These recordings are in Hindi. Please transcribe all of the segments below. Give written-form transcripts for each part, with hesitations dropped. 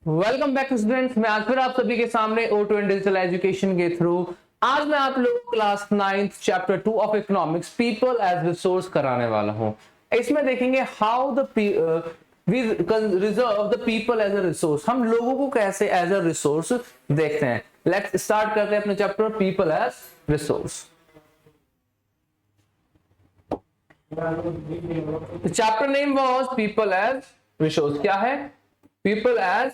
Welcome back students. मैं आज फिर आप सभी के सामने O2 एंड डिजिटल एजुकेशन के थ्रू आज मैं आप लोगों को class 9th chapter 2 of economics people as resource कराने वाला हूं। इसमें देखेंगे how the we reserve the people as a resource. हम लोगों को कैसे एज अ रिसोर्स देखते हैं। लेट्स स्टार्ट करते हैं अपने chapter people as resource. Chapter name was people as resource. क्या है? पीपल एज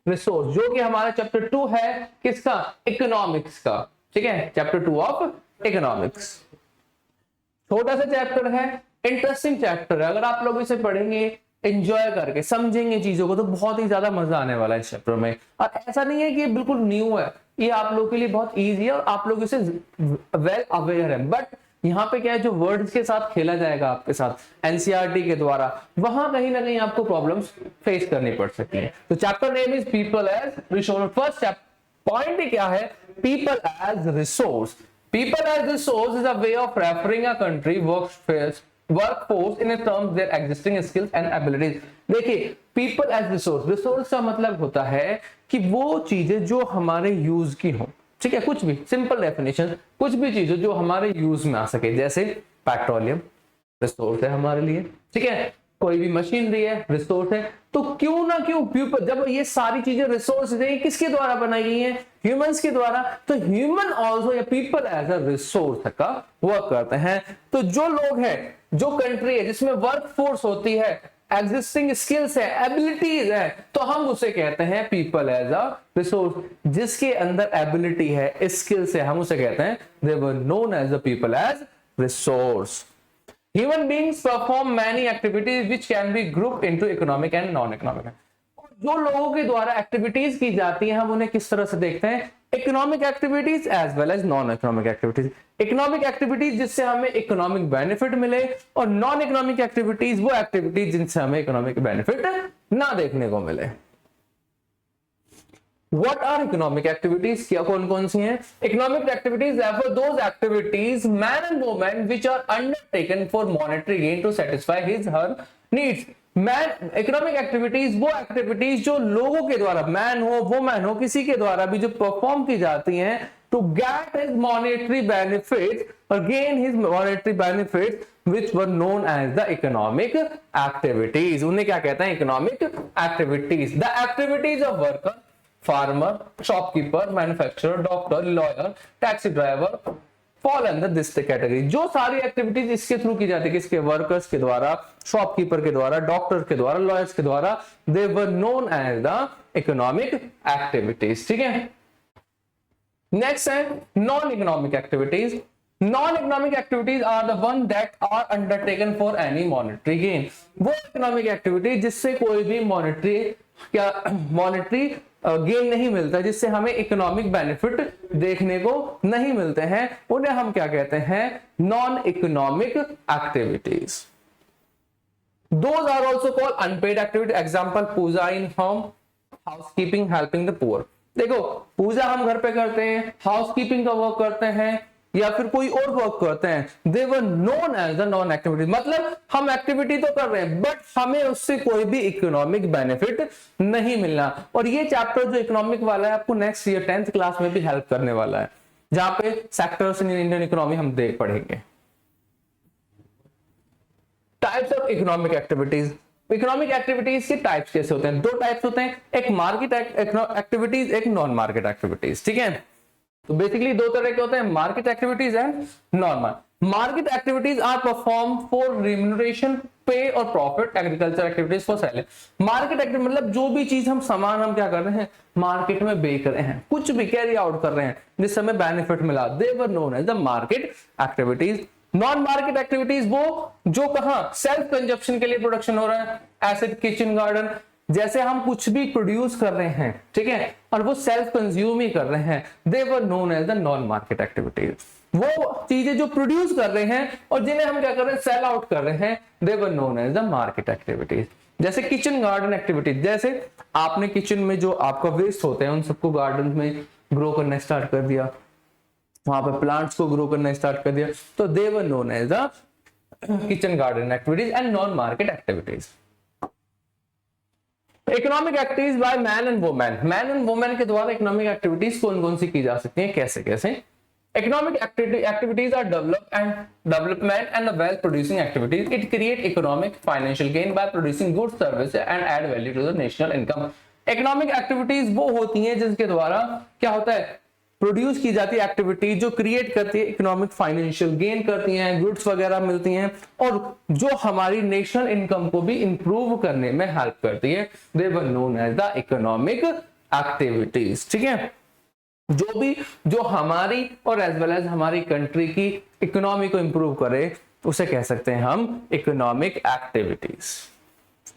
रिसोर्स, जो कि हमारा चैप्टर 2 है। किसका? इकोनॉमिक्स का। ठीक है, चैप्टर 2 ऑफ इकोनॉमिक्स। छोटा सा चैप्टर है, इंटरेस्टिंग चैप्टर है। अगर आप लोग इसे पढ़ेंगे, एंजॉय करके समझेंगे चीजों को, तो बहुत ही ज्यादा मजा आने वाला है इस चैप्टर में। और ऐसा नहीं है कि ये बिल्कुल न्यू है, ये आप लोग के लिए बहुत इजी है और आप लोग इसे वेल अवेयर है। बट यहाँ पे क्या है, जो वर्ड्स के साथ खेला जाएगा आपके साथ एनसीईआरटी के द्वारा, वहां कहीं ना कहीं आपको प्रॉब्लम्स फेस करनी पड़ सकती है। तो chapter name is people as resource. First point क्या है? People as resource. People as resource is a way of referring a country workforce in terms their existing skills and abilities। देखिए, people as resource, resource का मतलब होता है कि वो चीजें जो हमारे यूज की हो। ठीक है, कुछ भी सिंपल डेफिनेशन, कुछ भी चीजें जो हमारे यूज में आ सके। जैसे पेट्रोलियम रिसोर्स है हमारे लिए। ठीक है, कोई भी मशीनरी है, रिसोर्स है। तो क्यों ना क्यों पीपल, जब ये सारी चीजें रिसोर्स है, किसके द्वारा बनाई गई हैं? ह्यूमंस के द्वारा। तो ह्यूमन ऑल्सो या पीपल एज अ रिसोर्स का वर्क करते हैं। तो जो लोग हैं, जो कंट्री है जिसमें वर्क फोर्स होती है, एग्जिस्टिंग स्किल्स है, एबिलिटीज है, तो हम उसे कहते हैं पीपल एज अ रिसोर्स। जिसके अंदर एबिलिटी है, स्किल्स है, हम उसे कहते हैं they were known as a people as resource. Human beings perform many activities which can be grouped into economic and non-economic। जो लोगों के द्वारा एक्टिविटीज की जाती हैं, हम उन्हें किस तरह से देखते हैं? Economic activities as well as non economic activities. Economic activities जिससे हमें इकोनॉमिक बेनिफिट मिले, और नॉन इकोनॉमिक एक्टिविटीज वो एक्टिविटीज जिनसे हमें इकोनॉमिक बेनिफिट ना देखने को मिले। What are economic activities? क्या कौन कौन सी हैं? Economic activities refer those activities man and woman which are undertaken for monetary gain to satisfy his her needs। Man economic activities वो एक्टिविटीज जो लोगों के द्वारा, मैन हो वुमन हो, किसी के द्वारा भी जो परफॉर्म की जाती हैं to get his monetary benefit और gain his monetary benefit which were known as the economic activities। उन्हें क्या कहते हैं? Economic activities. The activities of worker, farmer, shopkeeper, manufacturer, doctor, lawyer, taxi driver fall under this category। जो सारी एक्टिविटीज इसके थ्रू की जाती है, किसके? वर्कर्स के द्वारा, शॉपकीपर के द्वारा, डॉक्टर के द्वारा, लॉयर्स के द्वारा, they were known as the economic activities. ठीक है, नेक्स्ट है non economic activities. Non economic activities are the one that are undertaken for any monetary gain. वो इकोनॉमिक एक्टिविटी जिससे कोई भी मॉनेटरी गेन नहीं मिलता, जिससे हमें इकोनॉमिक बेनिफिट देखने को नहीं मिलते हैं, उन्हें हम क्या कहते हैं? Non economic activities. Those are also called unpaid activity। Example, puja in home, housekeeping, helping the poor. देखो, पूजा हम घर पे करते हैं, हाउसकीपिंग का वर्क करते हैं, या फिर कोई और वर्क करते हैं, they were known as the non activity. मतलब हम एक्टिविटी तो कर रहे हैं, बट हमें उससे कोई भी इकोनॉमिक बेनिफिट नहीं मिलना। और ये चैप्टर जो इकोनॉमिक वाला है, आपको नेक्स्ट ईयर 10th क्लास में भी हेल्प करने वाला है, जहां पे सेक्टर्स इन इंडियन इकोनॉमी हम देख पढ़ेंगे। Types of economic activities. Economic activities के टाइप्स कैसे होते हैं? दो टाइप्स होते हैं, एक मार्केट एक्टिविटीज, एक नॉन मार्केट एक्टिविटीज। ठीक है, तो बेसिकली दो तरह के होते हैं, market activities and non market activities are perform for remuneration, pay और profit. Agriculture activities for selling. Market activity मतलब जो भी चीज हम सामान हम क्या कर रहे हैं, मार्केट में बेच रहे हैं, कुछ भी कैरी आउट कर रहे हैं जिससे हमें बेनिफिट मिला, they were known as the market activities. Non market activities वो जो कहां सेल्फ कंजप्शन के लिए प्रोडक्शन हो रहा है, एसिड, किचन गार्डन, जैसे हम कुछ भी प्रोड्यूस कर रहे हैं, ठीक है, और वो सेल्फ कंज्यूम ही कर रहे हैं, they were known as the non market activities. वो चीजें जो प्रोड्यूस कर रहे हैं और जिन्हें हम क्या कर रहे हैं, सेल आउट कर रहे हैं, they were known as the market activities. जैसे किचन गार्डन एक्टिविटीज, जैसे आपने किचन में जो आपका वेस्ट होते हैं उन सबको गार्डन में ग्रो करना स्टार्ट कर दिया, वहां पे प्लांट्स को ग्रो करना स्टार्ट कर दिया, तो they were known as the kitchen garden activities and non market activities. Economic activities by man and women, man and women के द्वारा इकोनॉमिक एक्टिविटीज कौन कौन सी की जा सकती हैं, कैसे कैसे? Economic activities are development and wealth producing activities. It create economic financial gain by producing goods services and add value to the national income. Economic activities वो होती हैं जिसके द्वारा क्या होता है, प्रोड्यूस की जाती है एक्टिविटी जो क्रिएट करती है इकोनॉमिक फाइनेंशियल गेन करती हैं, गुड्स वगैरह मिलती हैं और जो हमारी नेशनल इनकम को भी इंप्रूव करने में हेल्प करती है. They were known as the economic activities. ठीक है, जो हमारी और एज वेल एज हमारी कंट्री की इकोनॉमी को इंप्रूव करे उसे कह सकते हैं हम economic activities.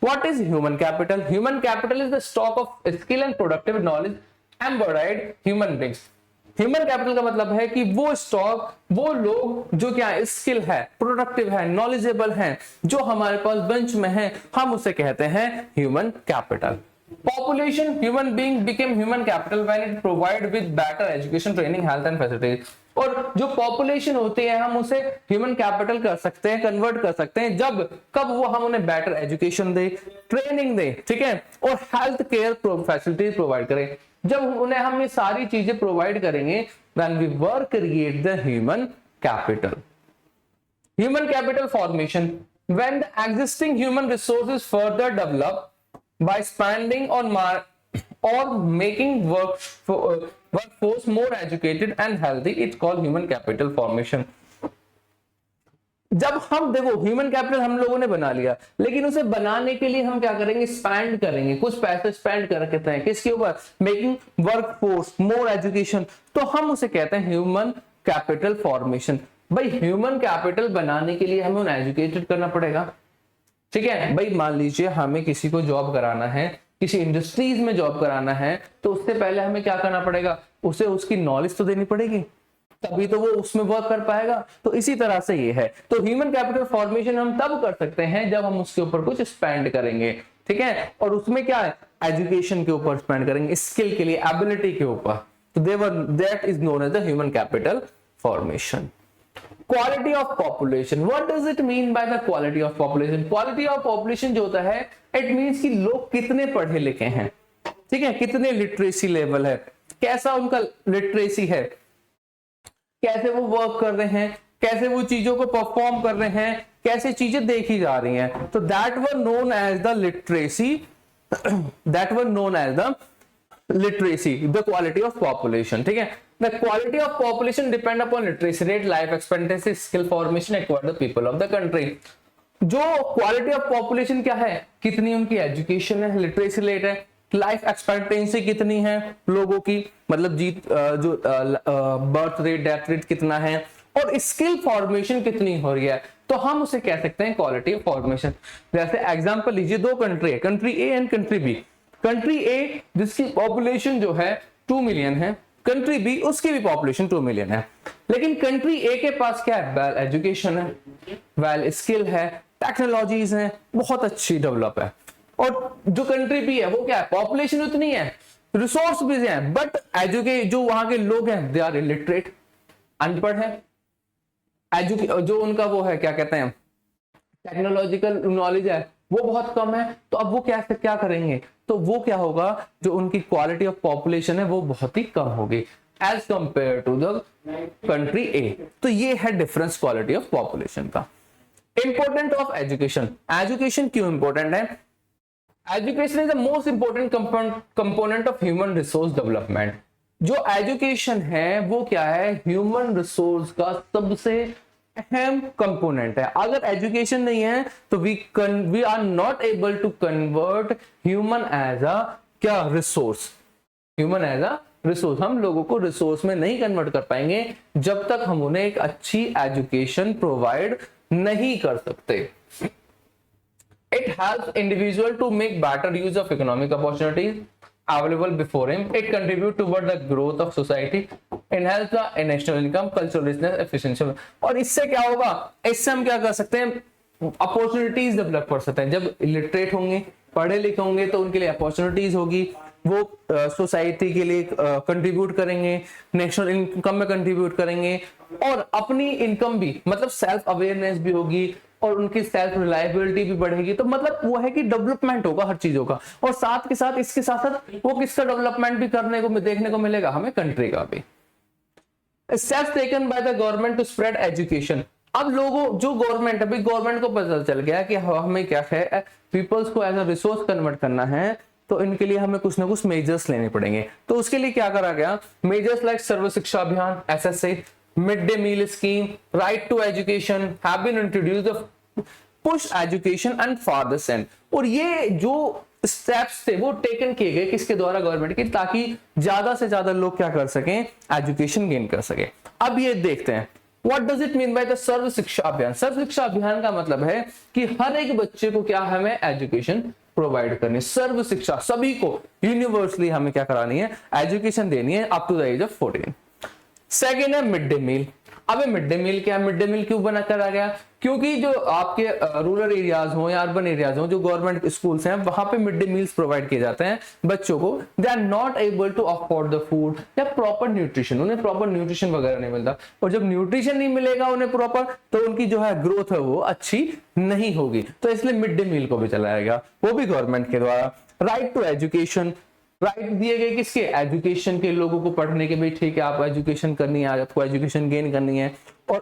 What is human capital? Human capital is the stock of skill and productive knowledge embodied human beings. Human capital का मतलब है कि वो स्टॉक, वो लोग जो क्या स्किल है, प्रोडक्टिव है, नॉलेजेबल है, जो हमारे पास बेंच में है, हम उसे कहते हैं human capital. Population, human being became human capital when it provide with better education, training, health and facilities. और जो पॉपुलेशन होती है हम उसे ह्यूमन कैपिटल कर सकते हैं, कन्वर्ट कर सकते हैं कब वो हम उन्हें बेटर एजुकेशन दे, ट्रेनिंग दे, ठीक है, और हेल्थ केयर फैसिलिटीज प्रोवाइड करें. जब उन्हें हम ये सारी चीजें प्रोवाइड करेंगे then we work create the human capital. Human capital formation, when the existing human resources further develop by spending on or making workforce more educated and healthy, it's called human capital formation. जब हम देखो ह्यूमन कैपिटल हम लोगों ने बना लिया, लेकिन उसे बनाने के लिए हम क्या करेंगे, स्पेंड करेंगे, कुछ पैसे स्पेंड कर सकते हैं किसके ऊपर, मेकिंग वर्कफोर्स मोर एजुकेशन, तो हम उसे कहते हैं ह्यूमन कैपिटल फॉर्मेशन. भाई ह्यूमन कैपिटल बनाने के लिए हमें उन्हें एजुकेटेड करना पड़ेगा. ठीक है भाई, मान लीजिए हमें किसी को जॉब कराना है, किसी इंडस्ट्रीज में जॉब कराना है, तो उससे पहले हमें क्या करना पड़ेगा, उसे उसकी नॉलेज तो देनी पड़ेगी, तभी तो वो उसमें वर्क कर पाएगा. तो इसी तरह से ये है. तो ह्यूमन कैपिटल फॉर्मेशन हम तब कर सकते हैं जब हम उसके ऊपर कुछ स्पेंड करेंगे. ठीक है, और उसमें क्या है, एजुकेशन के ऊपर स्पेंड करेंगे, स्किल के लिए, एबिलिटी के ऊपर. तो that is known as the human capital formation. Quality of population, what does it mean by the quality of population? Quality of population जो होता है, इट मींस कि लोग कितने पढ़े लिखे हैं, ठीक है, कितने लिटरेसी लेवल है, कैसा उनका लिटरेसी है, कैसे वो वर्क कर रहे हैं, कैसे वो चीजों को परफॉर्म कर रहे हैं, कैसे चीजें देखी जा रही हैं. तो that were known as the literacy, that were known as the literacy, the quality of population. ठीक है, the quality of population depend upon literacy rate, life expectancy, skill formation acquired the people of the country. जो क्वालिटी ऑफ पॉपुलेशन क्या है, कितनी उनकी एजुकेशन है, लिटरेसी रेट है, लाइफ एक्सपेक्टेंसी कितनी है लोगों की, मतलब जो बर्थ रेट, डेथ रेट कितना है, और स्किल फॉर्मेशन कितनी हो रही है, तो हम उसे कह सकते हैं क्वालिटी ऑफ फॉर्मेशन. जैसे एग्जांपल लीजिए, दो कंट्री है, country A and country B. Country A जिसकी पॉपुलेशन जो है 2 मिलियन है, कंट्री बी उसकी भी पॉपुलेशन 2 मिलियन है, लेकिन कंट्री ए के पास क्या है, वेल एजुकेशन है, वेल स्किल है, टेक्नोलॉजीज है, बहुत अच्छी डेवलप है. और जो कंट्री भी है वो क्या है, पॉपुलेशन उतनी है, रिसोर्स भी है, बट एजुकेट जो वहां के लोग हैं दे आर इलिटरेट, अनपढ़ है, जो उनका वो है क्या कहते हैं, टेक्नोलॉजिकल नॉलेज है वो बहुत कम है. तो अब वो क्या करेंगे, तो वो क्या होगा, जो उनकी क्वालिटी ऑफ पॉपुलेशन है वो बहुत ही कम होगी as compare to the country A. तो ये है डिफरेंस क्वालिटी ऑफ पॉपुलेशन का. इंपोर्टेंट ऑफ एजुकेशन, एजुकेशन क्यों इंपॉर्टेंट है? Education is the most important component of human resource development. जो एजुकेशन है वो क्या है, ह्यूमन रिसोर्स का सबसे अहम कंपोनेंट है. अगर एजुकेशन नहीं है तो we are not able to convert human as a क्या resource, human as a resource. हम लोगों को रिसोर्स में नहीं कन्वर्ट कर पाएंगे जब तक हम उन्हें एक अच्छी एजुकेशन प्रोवाइड नहीं कर सकते. It helps individual to make better use of economic opportunities available before him. It contributes toward the growth of society, enhance the national income, cultural richness, efficiency. और इससे क्या होगा, इससे हम क्या कर सकते हैं, अपॉर्चुनिटीज डेवलप कर सकते हैं. जब इलिटरेट होंगे, पढ़े लिखे होंगे, तो उनके लिए अपॉर्चुनिटीज होगी, वो सोसाइटी के लिए कंट्रीब्यूट करेंगे, नेशनल इनकम में कंट्रीब्यूट करेंगे, और अपनी इनकम भी, मतलब सेल्फ अवेयरनेस भी होगी, और उनकी सेल्फ रिलायबिलिटी भी बढ़ेगी। तो मतलब वो है कि डेवलपमेंट होगा हर चीजों का, और साथ के साथ इसके साथ साथ वो किसका डेवलपमेंट भी करने को देखने को मिलेगा हमें, कंट्री का भी। Steps taken by the government to spread education. अब लोगों जो गवर्नमेंट, अभी गवर्नमेंट को पता चल गया कि हमें क्या है, पीपल्स को एज अ रिसोर्स कन्वर्ट करना है, तो इनके लिए हमें कुछ ना कुछ मेजर्स लेने पड़ेंगे। तो उसके लिए क्या करा गया, measures like serve Shiksha Abhiyan SSA, mid day meal scheme, right to education have been introduced, push education and fathers and. और ये जो स्टेप्स थे वो टेकन किए गए किसके द्वारा, गवर्नमेंट के, ताकि ज्यादा से ज्यादा लोग क्या कर सकें, एजुकेशन गेन कर सके। अब ये देखते हैं what does it mean by the Sarva Shiksha Abhiyan. सर्व शिक्षा अभियान का मतलब है कि हर एक बच्चे को क्या हमें एजुकेशन प्रोवाइड करनी है, सर्व शिक्षा, सभी को यूनिवर्सली हमें क्या करानी है, एजुकेशन देनी है up to the age of 14। Second है मिड डे मील। अब मिड डे मील क्या, मिड डे मील क्यों बना करा गया, क्योंकि जो आपके रूरल एरियाज हो या अर्बन एरियाज हो, जो गवर्नमेंट स्कूल्स हैं वहां पे मिड डे मील्स प्रोवाइड किए जाते हैं बच्चों को, they are not able to afford the food या प्रॉपर न्यूट्रिशन, उन्हें प्रॉपर न्यूट्रिशन वगैरह नहीं मिलता, और जब न्यूट्रिशन नहीं मिलेगा उन्हें प्रॉपर, तो उनकी जो है ग्रोथ है वो अच्छी नहीं होगी। तो इसलिए मिड डे मील को भी चलाया गया, वो भी गवर्नमेंट के द्वारा। राइट टू एजुकेशन, राइट दिए गए किसके, एजुकेशन के, लोगों को पढ़ने के, भाई ठीक है आप एजुकेशन करनी है, आपको एजुकेशन गेन करनी है, और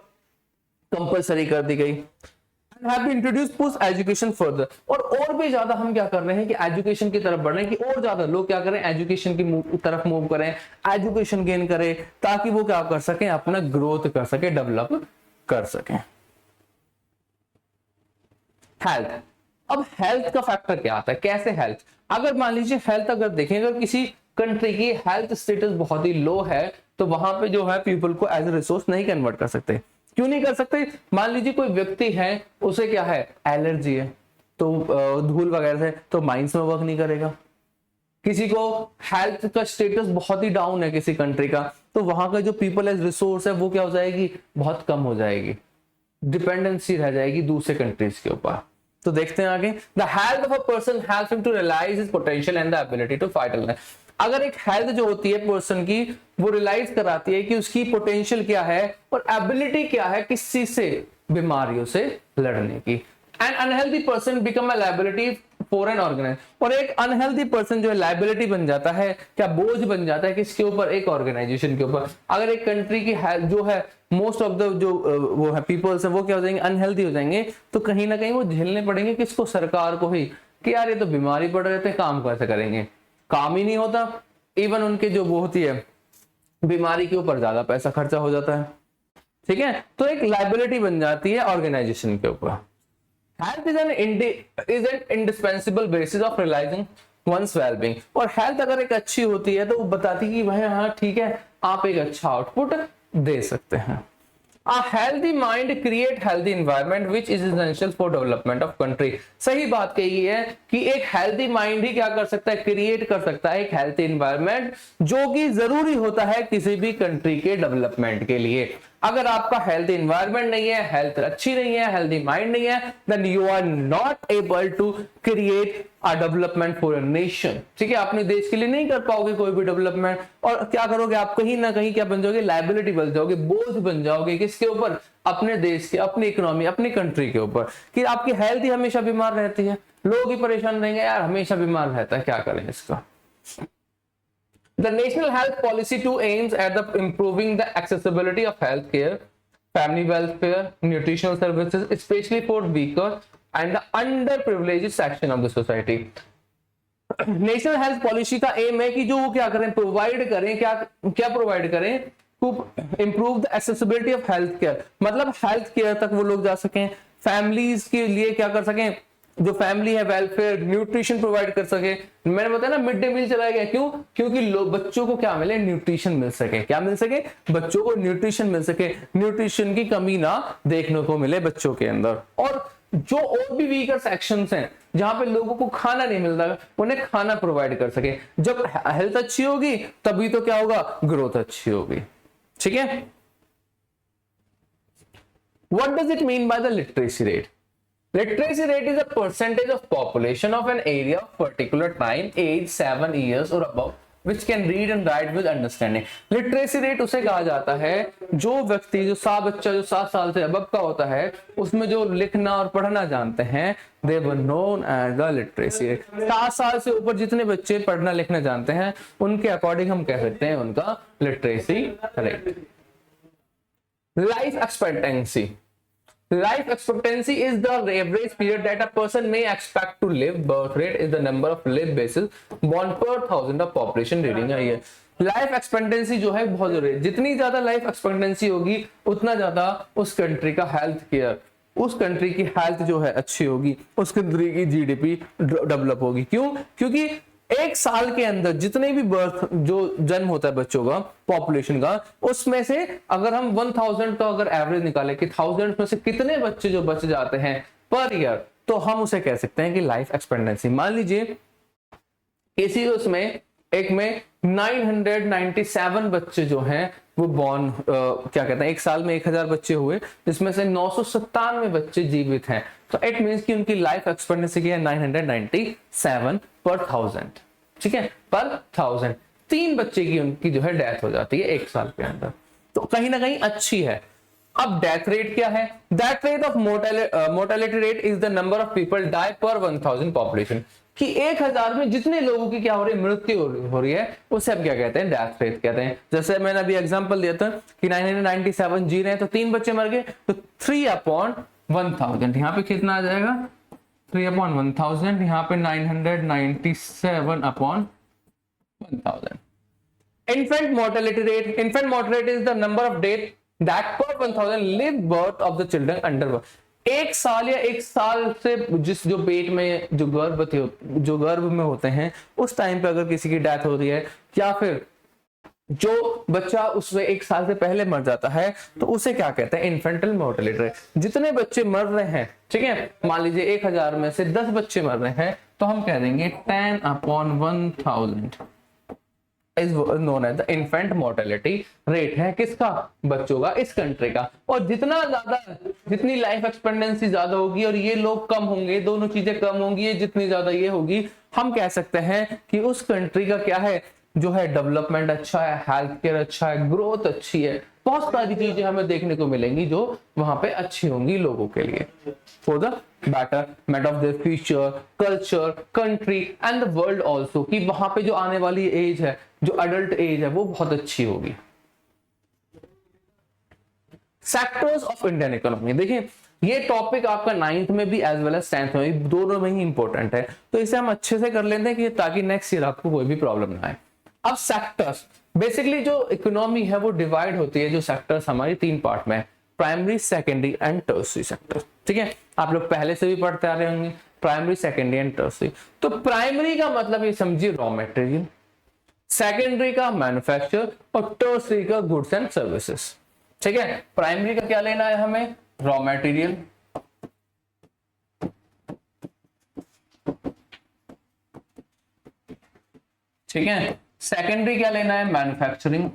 कंपलसरी कर दी गई। Have been introduced push education further, और भी ज्यादा हम क्या कर रहे हैं कि एजुकेशन की तरफ बढ़ रहे हैं, कि और ज्यादा लोग क्या करें, एजुकेशन की तरफ मूव करें, एजुकेशन गेन करें, ताकि वो क्या कर सकें, अपना ग्रोथ कर सके, डेवलप कर सकें। हेल्थ, अब हेल्थ का फैक्टर क्या आता है, कैसे हेल्थ, अगर मान लीजिए हेल्थ अगर देखें, अगर किसी कंट्री की हेल्थ स्टेटस बहुत ही लो है, तो वहां पे जो है पीपल को एज ए रिसोर्स नहीं कन्वर्ट कर सकते। क्यों नहीं कर सकते, मान लीजिए कोई व्यक्ति है, उसे क्या है, एलर्जी है, तो धूल वगैरह से, तो माइंस में वर्क नहीं करेगा। किसी को हेल्थ का स्टेटस बहुत ही डाउन है किसी कंट्री का, तो वहां का जो पीपल एज रिसोर्स है वो क्या हो जाएगी, बहुत कम हो जाएगी, डिपेंडेंसी रह जाएगी दूसरे कंट्रीज के ऊपर। तो देखते हैं आगे, the health of a person helps him to realise his potential and the ability to fight illness. अगर एक हेल्थ जो होती है पर्सन की, वो रियलाइज कराती है कि उसकी पोटेंशियल क्या है और एबिलिटी क्या है किस चीज से, बीमारियों से लड़ने की। An unhealthy person become a liability for an organisation, और एक अनहेल्दी पर्सन जो है लायबिलिटी बन जाता है, क्या बोझ बन जाता है किसके ऊपर, एक ऑर्गेनाइजेशन के ऊपर। अगर एक कंट्री की जो है मोस्ट ऑफ द जो वो है पीपल्स है, वो क्या हो जाएंगे, अनहेल्दी हो जाएंगे, तो कहीं ना कहीं वो झेलने पड़ेंगे किसको, सरकार को ही, कि यार ये तो बीमारी पड़ रहे थे, काम कैसे करेंगे, काम ही नहीं होता। इवन उनके जो वो होती है बीमारी के ऊपर ज्यादा पैसा खर्चा हो जाता है, ठीक है, तो एक लायबिलिटी बन जाती है ऑर्गेनाइजेशन के ऊपर। Health is an indispensable basis of realising one's wellbeing, और हेल्थ अगर एक अच्छी होती है तो वो बताती है कि भाई हाँ ठीक है, आप एक अच्छा आउटपुट दे सकते हैं। A healthy mind create healthy environment which is essential for development of country। सही बात कही है कि एक healthy mind ही क्या कर सकता है, क्रिएट कर सकता है एक healthy environment, जो कि जरूरी होता है किसी भी कंट्री के डेवलपमेंट के लिए। अगर आपका हेल्थ एनवायरनमेंट नहीं है, हेल्थ अच्छी नहीं है, हेल्थी माइंड नहीं है, then you are not able to create a development for a nation. ठीक है, अपने देश के लिए नहीं कर पाओगे कोई भी डेवलपमेंट, और क्या करोगे आप, कहीं ना कहीं क्या बन जाओगे, लायबिलिटी बन जाओगे, बोझ बन जाओगे किसके ऊपर, अपने देश के, अपनी इकोनॉमी, अपनी कंट्री के ऊपर, कि आपकी हेल्थ ही हमेशा बीमार रहती है, लोग ही परेशान रहेंगे, यार हमेशा बीमार रहता है, क्या करें इसका। The National Health Policy 2 aims at improving the accessibility of health care, family welfare, nutritional services, especially for weaker and the underprivileged section of the society. National health policy का एम है कि जो वो क्या करें, प्रोवाइड करें, क्या प्रोवाइड करें, to improve the accessibility of health care, मतलब हेल्थ केयर तक वो लोग जा सकें, फैमिलीज के लिए क्या कर सकें, जो फैमिली है वेलफेयर, न्यूट्रिशन प्रोवाइड कर सके। मैंने बताया ना मिड डे मील चलाया गया, क्यों, क्योंकि लोग, बच्चों को क्या मिले, न्यूट्रिशन मिल सके, क्या मिल सके, बच्चों को न्यूट्रिशन मिल सके, न्यूट्रिशन की कमी ना देखने को मिले बच्चों के अंदर। और जो और भी वीकर सेक्शंस हैं जहां पे लोगों को खाना नहीं मिलता, उन्हें खाना प्रोवाइड कर सके। जब हेल्थ अच्छी होगी तभी तो क्या होगा, ग्रोथ अच्छी होगी। ठीक है, what does it mean by the literacy rate? Literacy rate is a percentage of population of an area of particular time, age 7 years or above, which can read and write with understanding. Literacy rate उसे कहा जाता है जो व्यक्ति, जो बच्चा जो 7 साल से अबव का होता है, उसमें जो लिखना और पढ़ना जानते हैं, they were known as the literacy rate. 7 साल से ऊपर जितने बच्चे पढ़ना लिखना जानते हैं उनके अकॉर्डिंग हम कह सकते हैं उनका literacy rate. Life expectancy. Life expectancy is the average period that a person may expect to live. Birth rate is the number of live basis born per thousand of population during a year. Life expectancy जो है बहुत जरूरी है. जितनी ज्यादा लाइफ एक्सपेक्टेंसी होगी उतना ज्यादा उस कंट्री का हेल्थ केयर, उस कंट्री की हेल्थ जो है अच्छी होगी, उस कंट्री की जीडीपी डेवलप होगी. क्यों? क्योंकि एक साल के अंदर जितने भी बर्थ जो जन्म होता है बच्चों का, पॉपुलेशन का, उसमें से अगर हम 1000 का अगर एवरेज निकाले कि 1000 में से कितने बच्चे जो बच जाते हैं पर ईयर, तो हम उसे कह सकते हैं कि लाइफ एक्सपेक्टेंसी. मान लीजिए किसी उसमें एक में 997 बच्चे जो हैं वो बॉर्न क्या कहते हैं, एक साल में 1000 बच्चे हुए जिसमें से 997 बच्चे जीवित हैं, तो इट मींस कि उनकी लाइफ एक्सपेक्टेंसी क्या है 997 पर 1000. ठीक है, पर 1000 3 बच्चे की उनकी जो है डेथ हो जाती है एक साल के अंदर, तो कहीं ना कहीं अच्छी है. अब डेथ रेट क्या है? Death rate of mortality rate is the number of people die per 1000 population, कि 1000 में जितने लोगों की क्या हो रही है, मृत्यु हो रही है, उसे हम क्या कहते हैं, डेथ रेट कहते हैं. जैसे मैंने अभी एग्जांपल दिया था कि 997 जी रहे हैं तो 3 बच्चे मर गए, तो 3/1000 यहाँ पे कितना आ जाएगा, 3/1000, यहाँ पे 997/1000. Infant mortality rate. Infant mortality is the number of death that per 1000 live birth of the children under birth. एक साल या 1 साल से जिस जो पेट में जो गर्भ में होते हैं उस टाइम पे अगर किसी की डेथ हो रही है, या फिर जो बच्चा उससे 1 साल से पहले मर जाता है, तो उसे क्या कहते हैं, इन्फेंटल मोर्टेलिटी रेट. जितने बच्चे मर रहे हैं, ठीक है, मान लीजिए 1000 में से 10 बच्चे मर रहे हैं, तो हम कह देंगे 10/1000 is known as the infant mortality rate है किसका, बच्चों का, इस कंट्री का. और जितना ज्यादा, जितनी लाइफ एक्सपेक्टेंसी ज्यादा होगी और ये लोग कम होंगे, दोनों चीजें कम होंगी, जितनी ज्यादा ये होगी, हम कह सकते हैं कि उस कंट्री का क्या है, जो है डेवलपमेंट अच्छा है, हेल्थ केयर अच्छा है, ग्रोथ अच्छी है, बहुत सारी चीजें हमें देखने को मिलेंगी जो वहां पे अच्छी होंगी लोगों के लिए. For the betterment of their future, culture, country and the world also, कि वहां पे जो आने वाली एज है, जो अडल्ट एज है, वो बहुत अच्छी होगी. Sectors of Indian economy. देखिए ये टॉपिक आपका 9th में भी एज वेल एज 10th में भी, दोनों में ही इंपॉर्टेंट है, तो इसे हम अच्छे से कर लेते हैं कि ताकि नेक्स्ट ईयर आपको कोई भी प्रॉब्लम ना आए. अब सेक्टर्स, बेसिकली जो इकोनॉमी है वो डिवाइड होती है, जो सेक्टर्स हमारी 3 पार्ट में है, primary, secondary and tertiary sector. ठीक है, आप लोग पहले से भी पढ़ते आ रहे होंगे प्राइमरी, सेकेंडरी एंड टर्सरी. तो प्राइमरी का मतलब ये समझिए रॉ मटेरियल, सेकेंडरी का मैन्युफैक्चर और टर्सरी का गुड्स एंड सर्विसेज. ठीक है, प्राइमरी का क्या लेना है हमें, रॉ मटेरियल, ठीक है, सेकेंडरी क्या लेना है, मैन्युफैक्चरिंग,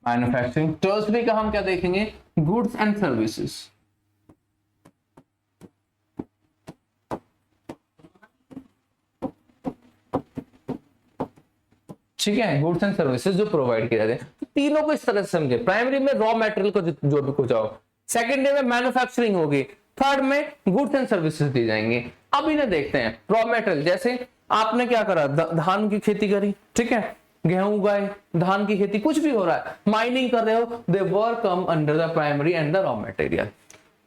मैन्युफैक्चरिंग. टर्सरी का हम क्या देखेंगे, गुड्स एंड सर्विसेज. ठीक है, गुड्स एंड सर्विसेज जो प्रोवाइड किए जाते हैं. तीनों को इस तरह से समझे. प्राइमरी में रॉ मटेरियल को जो भी कुछ आओ, सेकेंडरी में मैन्युफैक्चरिंग होगी, थर्ड में गुड्स एंड सर्विसेज दी जाएंगी. अब इन्हें देखते हैं. रॉ मटेरियल, जैसे आपने क्या करा, धान की खेती करी, ठीक है, गेहूं उगाए, धान की खेती, कुछ भी हो रहा है, माइनिंग कर रहे हो, they were come under the primary and the raw material.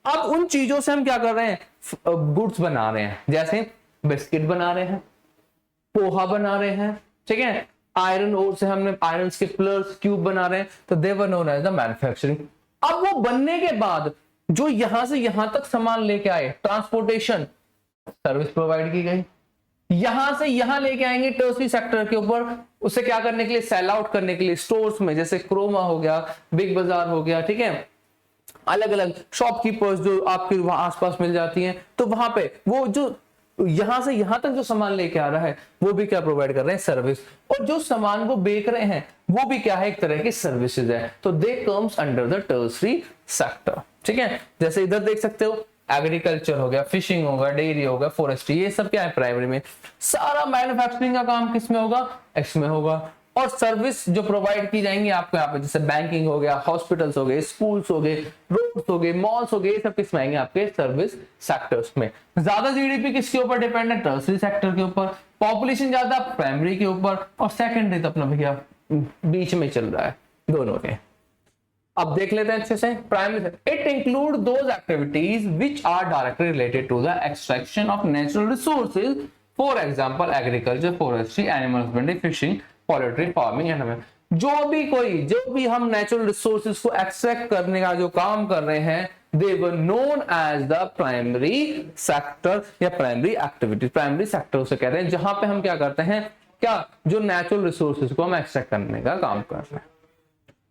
अब उन चीजों से हम क्या कर रहे हैं, गुड्स बना रहे हैं, जैसे बिस्किट बना रहे हैं, पोहा बना रहे हैं, ठीक है, आयरन ओर से हमने आयरन के प्लस क्यूब बना रहे हैं, तो they were known as the manufacturing. अब वो बनने के बाद जो यहां से यहां तक सामान लेके आए, ट्रांसपोर्टेशन सर्विस प्रोवाइड की गई. यहां से यहां लेके आएंगे टर्सरी सेक्टर के ऊपर, उसे क्या करने के लिए, सेल आउट करने के लिए स्टोर्स में, जैसे क्रोमा हो गया, बिग बाजार हो गया, ठीक है, अलग अलग शॉपकीपर्स जो आपके वहां आसपास मिल जाती हैं, तो वहां पे वो जो यहां से यहां तक जो सामान लेके आ रहा है वो भी क्या प्रोवाइड कर रहे हैं, सर्विस। और जो सामान वो बेच रहे हैं वो भी क्या है, एक तरह की सर्विसेज है। तो they comes under the tertiary sector. ठीक है, जैसे इधर देख सकते हो एग्रीकल्चर हो गया, फिशिंग होगा, डेयरी होगा, फॉरेस्ट्री, ये सब क्या है प्राइमरी में। सारा मैन्युफैक्चरिंग का काम किस में होगा, इसमें होगा। और सर्विस जो प्रोवाइड की जाएंगी आपको यहाँ पे, जैसे बैंकिंग हो गया, हॉस्पिटल्स हो गए, स्कूल्स हो गए, रोड्स हो गए, मॉल्स हो गए, ये सब किस में आएंगे, आपके सर्विस सेक्टर्स में। ज्यादा जीडीपी किसके ऊपर डिपेंड है, टर्सरी सेक्टर के ऊपर। पॉपुलेशन ज्यादा प्राइमरी के ऊपर, और सेकेंडरी तो अपना भैया बीच में चल रहा है दोनों के। अब देख लेते हैं अच्छे से। Primary, it include those activities which are directly related to the extraction of natural resources, for example agriculture, forestry, animal husbandry, fishing, poultry farming and जो भी हम नेचुरल रिसोर्सेज को एक्सट्रैक्ट करने का जो काम कर रहे हैं, they were known as the primary sector या प्राइमरी एक्टिविटी। प्राइमरी सेक्टर उसे कहते हैं जहां पे हम क्या करते हैं, क्या जो नेचुरल रिसोर्सेज को हम एक्सट्रैक्ट करने का काम कर रहे हैं।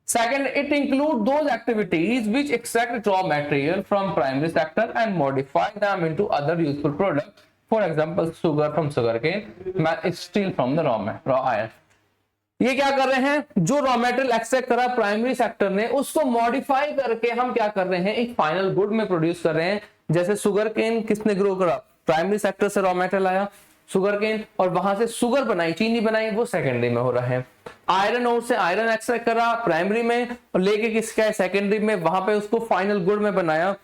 Second, it includes those activities which extract raw material from primary sector and modify them into other useful products. For example, sugar from sugarcane, steel from the raw iron. ये क्या कर रहे हैं, जो रॉ मेटेरियल एक्सट्रैक्ट करा प्राइमरी सेक्टर ने, उसको मॉडिफाई करके हम क्या कर रहे हैं, एक फाइनल गुड में प्रोड्यूस कर रहे हैं। जैसे सुगर केन किसने ग्रो करा, प्राइमरी सेक्टर से रॉ मेटेरियल आया सुगर केन, और वहां से शुगर बनाई, चीनी बनाई, वो सेकेंडरी में हो रहा है। आयरन ओर से आयरन एक्सट्रैक्ट करा प्राइमरी में, और लेके किसका है, सेकेंडरी में, वहां पे उसको फाइनल गुड में बनाया।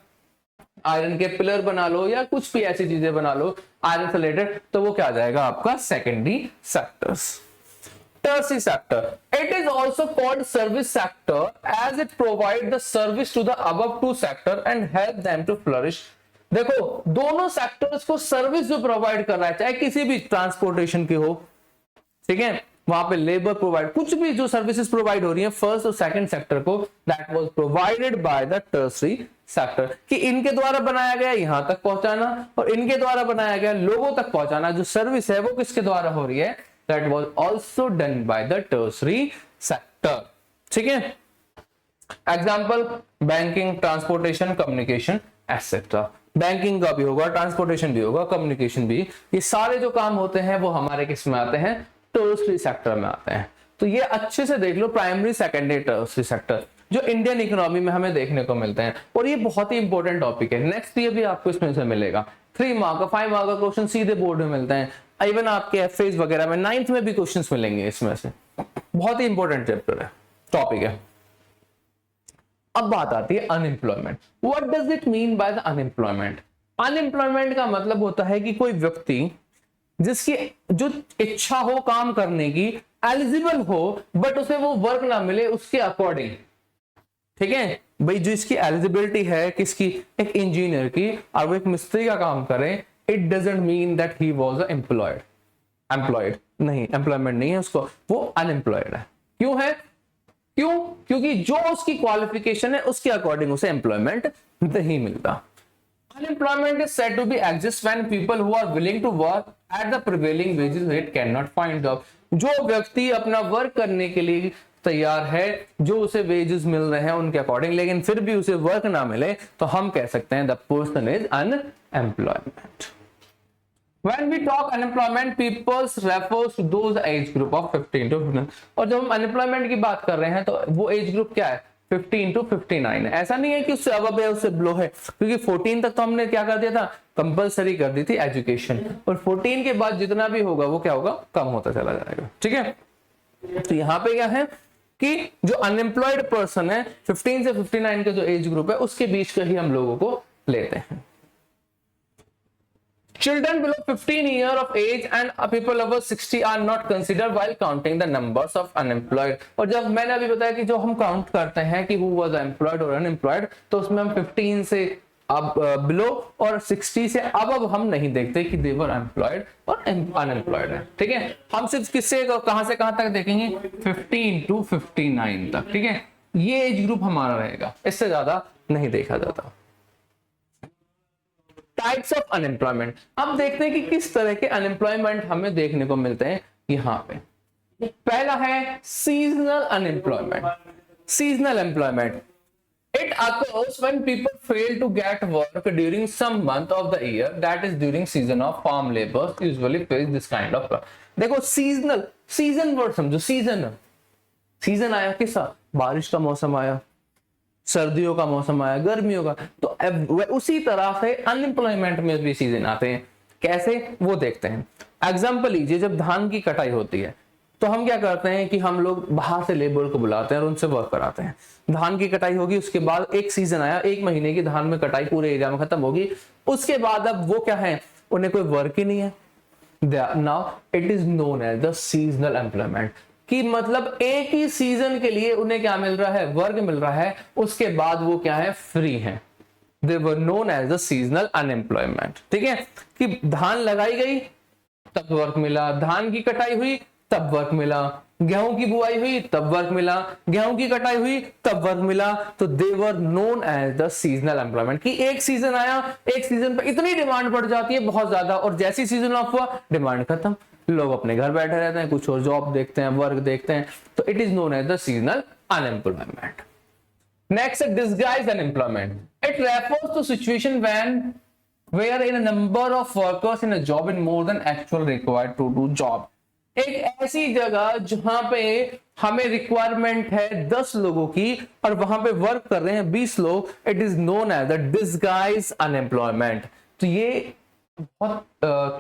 आयरन के पिलर बना लो या कुछ भी ऐसी चीजें बना लो आयरन से रिलेटेड, तो वो क्या आ जाएगा आपका secondary sectors. Tertiary sector, it is also called service sector as it provide the service to the above two sector and help them to flourish। देखो दोनों सेक्टर्स को सर्विस जो प्रोवाइड कर रहा है, चाहे किसी भी ट्रांसपोर्टेशन की हो, ठीक है, वहां पे लेबर प्रोवाइड, कुछ भी जो सर्विसेज प्रोवाइड हो रही है फर्स्ट और सेकंड सेक्टर को, that was provided by the tertiary sector. कि इनके द्वारा बनाया गया यहां तक पहुंचाना, और इनके द्वारा बनाया गया लोगों तक पहुंचाना, जो सर्विस है वो किसके द्वारा हो रही है, that was also done by the tertiary sector। ठीक है, example banking, transportation, communication etcetera. Banking का भी होगा, ट्रांसपोर्टेशन भी होगा, कम्युनिकेशन भी, ये सारे जो काम होते हैं वो हमारे किस में आते हैं, टर्सरी सेक्टर में आते हैं। तो ये अच्छे से देख लो, प्राइमरी, सेकेंडरी, टर्सरी सेक्टर जो इंडियन इकोनॉमी में हमें देखने को मिलते हैं। और ये बहुत ही इंपॉर्टेंट टॉपिक है, नेक्स्ट ईयर भी आपको इसमें से मिलेगा। 3 मार्क का, 5 मार्क का क्वेश्चन सीधे बोर्ड में मिलते हैं, इवन आपके एफएस वगैरह में 9th में भी क्वेश्चंस मिलेंगे इसमें से। बहुत ही इंपॉर्टेंट चैप्टर है, टॉपिक है। अब बात आती है unemployment. What does it mean by the unemployment? Unemployment का मतलब होता है कि कोई व्यक्ति जिसकी जो इच्छा हो काम करने की, एलिजिबल हो, बट उसे वो वर्क ना मिले उसके अकॉर्डिंग। ठीक है भाई, जो इसकी एलिजिबिलिटी है किसकी, एक इंजीनियर की, और वो एक मिस्त्री का काम करे, it doesn't mean that he was employed. Employed नहीं, एम्प्लॉयमेंट नहीं है उसको, वो अनएम्प्लॉयड है। क्यों है? क्यों? क्योंकि जो उसकी क्वालिफिकेशन है उसके अकॉर्डिंग उसे एम्प्लॉयमेंट नहीं मिलता। Unemployment is said to be exist when people who are willing to work at the prevailing wages rate cannot find job। जो व्यक्ति अपना वर्क करने के लिए तैयार है, जो उसे वेजेस मिल रहे हैं उनके अकॉर्डिंग, लेकिन फिर भी उसे वर्क ना मिले, तो हम कह सकते हैं the person is unemployment. When we talk unemployment, people refers to those age group of 15 to 59। और जब हम अनएम्प्लॉयमेंट की बात कर रहे हैं तो वो एज ग्रुप क्या है, 15 to 59 है। ऐसा नहीं है कि उससे अब है उससे बिलो है, क्योंकि 14 तक तो हमने क्या कर दिया था, कंपलसरी कर दी थी एजुकेशन, और 14 के बाद जितना भी होगा वो क्या होगा, कम होता चला जाएगा। ठीक है, तो यहाँ पे क्या है कि जो अनएम्प्लॉयड पर्सन है 15 से 59 का जो एज ग्रुप है उसके बीच का ही हम लोगों को लेते हैं। Children below 15 years of age and people over 60 are not considered while counting the numbers of unemployed। और जब मैंने अभी बताया कि जो हम काउंट करते हैं कि who was employed और unemployed, तो उसमें हम 15 से अब बिलो और 60 से अब हम नहीं देखते कि they were employed और unemployed है। ठीक है, हम सिर्फ किससे कहां से कहां तक देखेंगे, 15 to 59 तक। ठीक है, ये एज ग्रुप हमारा रहेगा, इससे ज्यादा नहीं देखा जाता। टाइप्स ऑफ अनएम्प्लॉयमेंट, अब देखते हैं कि किस तरह के अनएम्प्लॉयमेंट हमें देखने को मिलते हैं यहां पे। पहला है seasonal unemployment. Seasonal employment, It occurs when people fail to get work during some month of the year, that is during season of farm labor usually face this kind of problem. देखो सीजन वर्ड समझो, सीजन आया किसा, बारिश का मौसम आया, सर्दियों का मौसम आया, गर्मियों का, तो उसी तरह से अनएम्प्लॉयमेंट में भी सीजन आते हैं। कैसे वो देखते हैं। एग्जाम्पल लीजिए, जब धान की कटाई होती है तो हम क्या करते हैं कि हम लोग बाहर से लेबर को बुलाते हैं और उनसे वर्क कराते हैं। धान की कटाई होगी, उसके बाद एक सीजन आया, 1 महीने की धान में कटाई पूरे एरिया में खत्म होगी, उसके बाद अब वो क्या है, उन्हें कोई वर्क ही नहीं है। Now it is known as the seasonal employment, कि मतलब एक ही सीजन के लिए उन्हें क्या मिल रहा है, वर्क मिल रहा है, उसके बाद वो क्या है, फ्री है। They were known as the seasonal unemployment. ठीक है, कि धान लगाई गई तब वर्क मिला, धान की कटाई हुई तब वर्क मिला, गेहूं की बुआई हुई तब वर्क मिला, गेहूं की कटाई हुई तब वर्क मिला, तो they were known as the seasonal employment. कि एक सीजन आया, एक सीजन पर इतनी डिमांड बढ़ जाती है बहुत ज्यादा, और जैसी सीजन ऑफ हुआ डिमांड खत्म, लोग अपने घर बैठे रहते हैं, कुछ और जॉब देखते हैं, वर्क देखते हैं, तो it is known as the seasonal unemployment. Next, disguised unemployment. It refers to situation when where in a number of workers in a job in more than actual required to do job। एक ऐसी जगह जहां पे हमें रिक्वायरमेंट है 10 लोगों की और वहां पे वर्क कर रहे हैं 20 लोग, it is known as the disguise unemployment. तो ये बहुत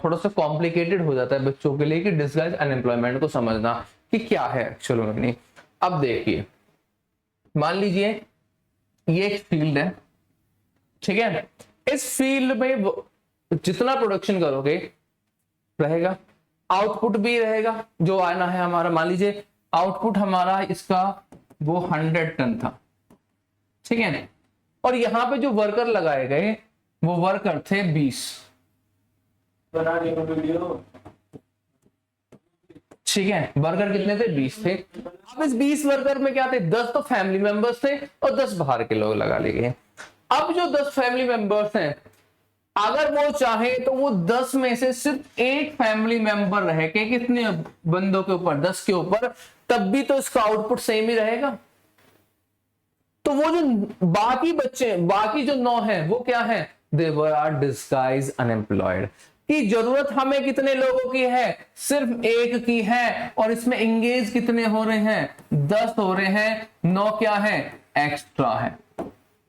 थोड़ा सा कॉम्प्लिकेटेड हो जाता है बच्चों के लिए कि डिसगाइज अनएम्प्लॉयमेंट को समझना कि क्या है एक्चुअल में। अब देखिए, मान लीजिए ये एक फील्ड है, ठीक है, इस फील्ड में जितना प्रोडक्शन करोगे रहेगा, आउटपुट भी रहेगा जो आना है हमारा। मान लीजिए आउटपुट हमारा इसका वो 100 टन था, ठीक है, और यहां पे जो वर्कर लगाए गए वो वर्कर थे 20, ठीक है, वर्कर कितने थे, 20 थे। अब इस 20 वर्कर में क्या थे, 10 तो फैमिली मेंबर्स थे और 10 बाहर के लोग लगा लिए गए। अब जो 10 फैमिली मेंबर्स हैं, अगर वो चाहे तो वो 10 में से सिर्फ एक फैमिली मेंबर रहे के कितने बंदों के ऊपर, 10 के ऊपर, तब भी तो इसका आउटपुट सेम ही रहेगा। तो वो जो बाकी बच्चे, बाकी जो 9 हैं वो क्या है, they were are disguise unemployed. की जरूरत हमें कितने लोगों की है, सिर्फ एक की है, और इसमें एंगेज कितने हो रहे हैं, 10 हो रहे हैं, 9 क्या है, एक्स्ट्रा है,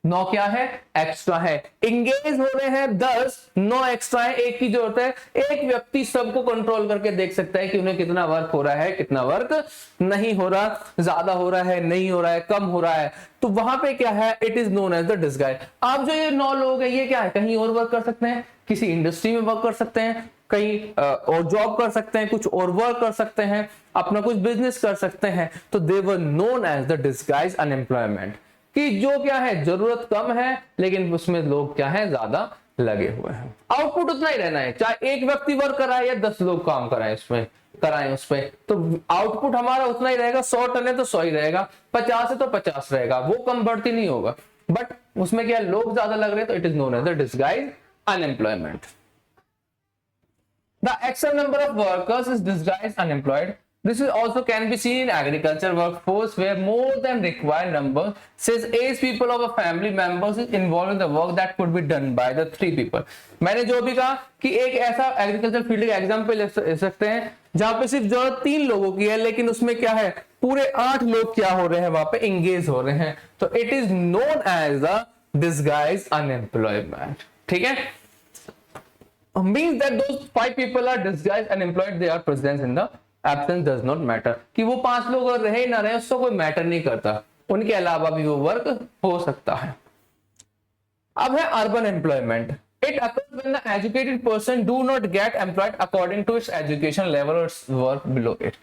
9 क्या है, एक्स्ट्रा है। एंगेज हो रहे हैं 10, 9 एक्स्ट्रा है, एक की जरूरत है। एक व्यक्ति सबको कंट्रोल करके देख सकता है कि उन्हें कितना वर्क हो रहा है, कितना वर्क नहीं हो रहा, ज्यादा हो रहा है, नहीं हो रहा है, कम हो रहा है, तो वहां पे क्या है, it is known as the disguise. अब जो ये 9 लोग हैं, ये क्या है, कहीं और वर्क कर सकते हैं, किसी इंडस्ट्री में वर्क कर सकते हैं, कहीं और जॉब कर सकते हैं, कुछ और वर्क कर सकते हैं, अपना कुछ बिजनेस कर सकते हैं, तो they were known as the disguise unemployment. कि जो क्या है, जरूरत कम है लेकिन उसमें लोग क्या है, ज्यादा लगे हुए हैं। आउटपुट उतना ही रहना है, चाहे एक व्यक्ति वर्क कराए या 10 लोग काम कराए उसमें, कराएं उस पे, तो आउटपुट हमारा उतना ही रहेगा। 100 टन है तो 100 ही रहेगा, 50 है तो 50 रहेगा, वो कम बढ़ती नहीं होगा, बट उसमें क्या लोग ज्यादा लग रहे हैं, तो it is known as the disguise unemployment. The actual number of workers is disguised unemployed. This is also can be seen in agriculture workforce where more than required number says 8 people of a family members is involved in the work that could be done by the 3 people। मैंने जो भी कहा कि एक ऐसा एग्रीकल्चर फील्ड का एग्जांपल ले सकते हैं जहां पे सिर्फ जरूरत 3 लोगों की है, लेकिन उसमें क्या है, पूरे 8 लोग क्या हो रहे हैं, वहां पे एंगेज हो रहे हैं, तो it is known as the disguise unemployment. ठीक है, means that those 5 people are disguised unemployed, they are present in the absence does not matter। कि वो 5 लोग और रहे ना रहे उससे कोई मैटर नहीं करता, उनके अलावा भी वो वर्क हो सकता है। अब है urban employment. It occurs when the educated person do not get employed according to its education level or work below it।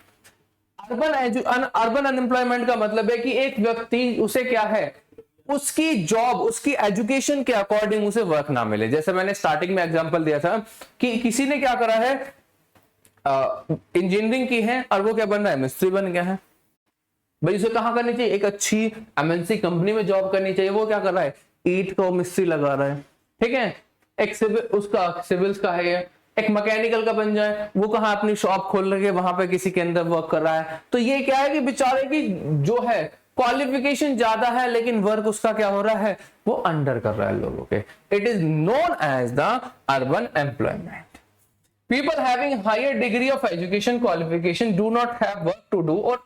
Urban unemployment का मतलब है कि एक व्यक्ति उसे क्या है, उसकी जॉब, उसकी एजुकेशन के अकॉर्डिंग उसे वर्क ना मिले। जैसे मैंने स्टार्टिंग में एग्जांपल दिया था कि किसी ने क्या करा है, इंजीनियरिंग की है और वो क्या बन रहा है, मिस्त्री बन गया है। भाई उसे कहां करनी चाहिए, एक अच्छी एमएनसी कंपनी में जॉब करनी चाहिए, वो क्या कर रहा है, ईंट को मिस्त्री लगा रहा है। ठीक है, एक उसका सिविल्स का है, एक मैकेनिकल का बन जाए, वो कहां अपनी शॉप खोल रहे, वहां पे किसी के अंदर वर्क कर रहा है। तो ये क्या है कि बेचारे की जो है क्वालिफिकेशन ज्यादा है लेकिन वर्क उसका क्या हो रहा है, वो अंडर कर रहा है लोगों के। It is known as the urban employment. People having higher degree of education qualification do not have work to do, और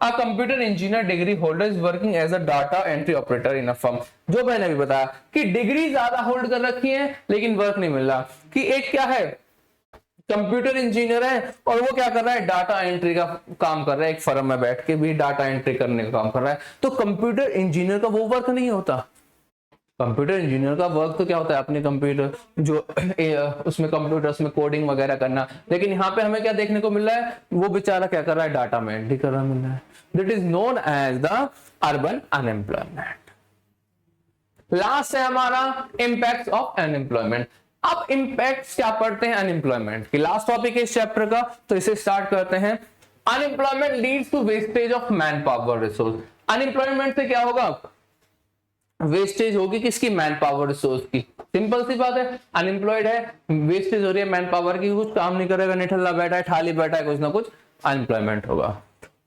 a computer engineer degree holder is working as a data entry operator in a firm। जो मैंने अभी बताया कि डिग्री ज्यादा होल्ड कर रखी है लेकिन वर्क नहीं मिल रहा, कि एक क्या है कंप्यूटर इंजीनियर है और वो क्या कर रहा है, डाटा एंट्री का काम कर रहा है, एक फर्म में बैठ के भी डाटा एंट्री करने का काम कर रहा है। तो कंप्यूटर इंजीनियर का वो वर्क नहीं होता। कंप्यूटर इंजीनियर का वर्क तो क्या होता है, अपने कंप्यूटर जो उसमें कंप्यूटर्स में कोडिंग वगैरह करना, लेकिन यहाँ पे हमें क्या देखने को मिल रहा है, वो बेचारा क्या कर रहा है, डाटा में एंट्री कर रहा मिल रहा है। That is known as the urban unemployment. Last है हमारा इंपैक्ट ऑफ अनएम्प्लॉयमेंट। अब इंपैक्ट क्या पढ़ते हैं अनएम्प्लॉयमेंट की, लास्ट टॉपिक है इस चैप्टर का, तो इसे स्टार्ट करते हैं। Unemployment leads to wastage of man power resource. Unemployment से क्या होगा, वेस्टेज होगी किसकी, मैन पावर रिसोर्स की। सिंपल सी बात है, अनएम्प्लॉयड है, वेस्टेज हो रही है मैन पावर की, कुछ काम नहीं करेगा, निठल्ला बैठा है, थाली बैठा है, कुछ ना कुछ अनएम्प्लॉयमेंट होगा।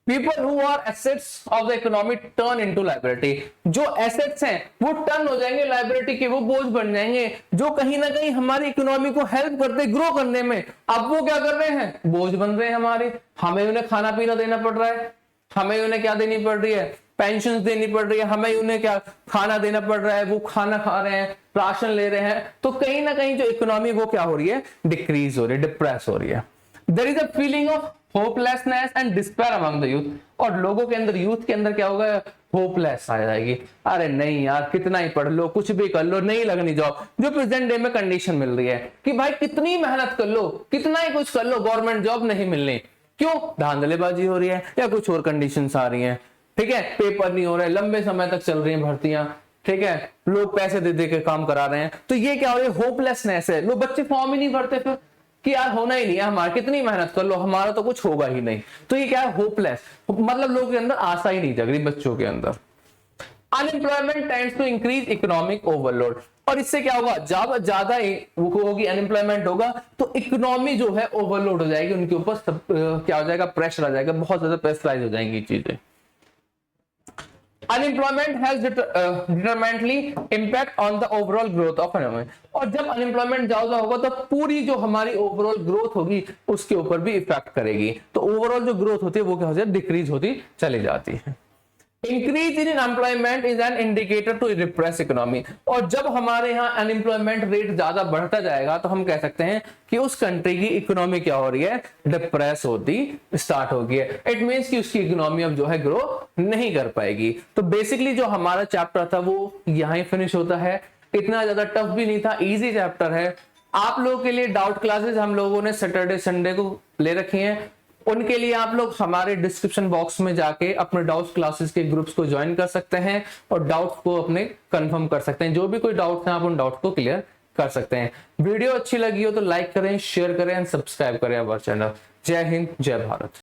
People who are assets of the economy turn into liability। जो एसेट्स हैं वो टर्न हो जाएंगे लाइबिलिटी के, वो बोझ बन जाएंगे, जो कहीं ना कहीं हमारी इकोनॉमी को हेल्प करते ग्रो करने में, अब वो क्या कर रहे हैं, बोझ बन रहे हैं हमारे। हमें उन्हें खाना पीना देना पड़ रहा है, हमें उन्हें क्या देनी पड़ रही है, पेंशन देनी पड़ रही है, हमें उन्हें क्या खाना देना पड़ रहा है, वो खाना खा रहे हैं, राशन ले रहे हैं। तो कहीं ना कहीं जो इकोनॉमी वो क्या हो रही है, डिक्रीज हो रही है, डिप्रेस हो रही है। There is a feeling of hopelessness and despair among the youth. और लोगों के अंदर, यूथ के अंदर क्या होगा, होपलेस आ जाएगी, अरे नहीं यार कितना ही पढ़ लो, कुछ भी कर लो, नहीं लगनी जॉब। जो प्रेजेंट डे में कंडीशन मिल रही है कि भाई कितनी मेहनत कर लो, कितना ही कुछ कर लो, गवर्नमेंट जॉब नहीं मिलनी। क्यों, धांधलेबाजी हो रही है या कुछ और कंडीशंस आ रही हैं, ठीक है, पेपर नहीं हो रहे, लंबे समय तक चल रही हैं भर्तियां, ठीक है, लोग पैसे दे दे के काम करा रहे हैं। तो ये क्या हो रही है, होपलेसनेस है, लोग बच्चे फॉर्म ही नहीं भरते फिर कि यार होना ही नहीं है हमारा, कितनी मेहनत कर लो हमारा तो कुछ होगा ही नहीं। तो ये क्या है, होपलेस, मतलब लोगों के अंदर आशा ही नहीं जग रही बच्चों के अंदर। Unemployment tends to increase economic overload. और इससे क्या होगा, जब ज्यादा होगी अनएम्प्लॉयमेंट होगा तो इकोनॉमी जो है ओवरलोड हो जाएगी, उनके ऊपर क्या हो जाएगा, प्रेशर आ जाएगा, बहुत ज्यादा प्रेशराइज हो जाएंगी चीजें। Unemployment has determinantly impact on the overall growth of economy। और जब अनएम्प्लॉयमेंट ज्यादा होगा तो पूरी जो हमारी ओवरऑल ग्रोथ होगी उसके ऊपर भी इफेक्ट करेगी। तो ओवरऑल जो ग्रोथ होती है वो क्या हो जाती है, डिक्रीज होती चली जाती है। Increase in unemployment is an indicator to repress economy. और जब हमारे यहाँ अनएम्प्लॉयमेंट रेट ज्यादा बढ़ता जाएगा तो हम कह सकते हैं कि उस कंट्री की इकोनॉमी क्या हो रही है, डिप्रेस होती स्टार्ट हो गई है। इट मींस कि उसकी इकोनॉमी अब जो है ग्रो नहीं कर पाएगी। तो बेसिकली जो हमारा चैप्टर था वो यहाँ ही फिनिश होता है। इतना ज्यादा टफ भी नहीं था, इजी चैप्टर है। आप लोगों के लिए डाउट क्लासेस हम लोगों ने सैटरडे संडे को ले रखी हैं, उनके लिए आप लोग हमारे डिस्क्रिप्शन बॉक्स में जाके अपने डाउट्स क्लासेस के ग्रुप्स को ज्वाइन कर सकते हैं और डाउट्स को अपने कंफर्म कर सकते हैं। जो भी कोई डाउट्स हैं आप उन डाउट्स को क्लियर कर सकते हैं। वीडियो अच्छी लगी हो तो लाइक करें, शेयर करें एंड सब्सक्राइब करें हमारा चैनल। जय हिंद, जय भारत।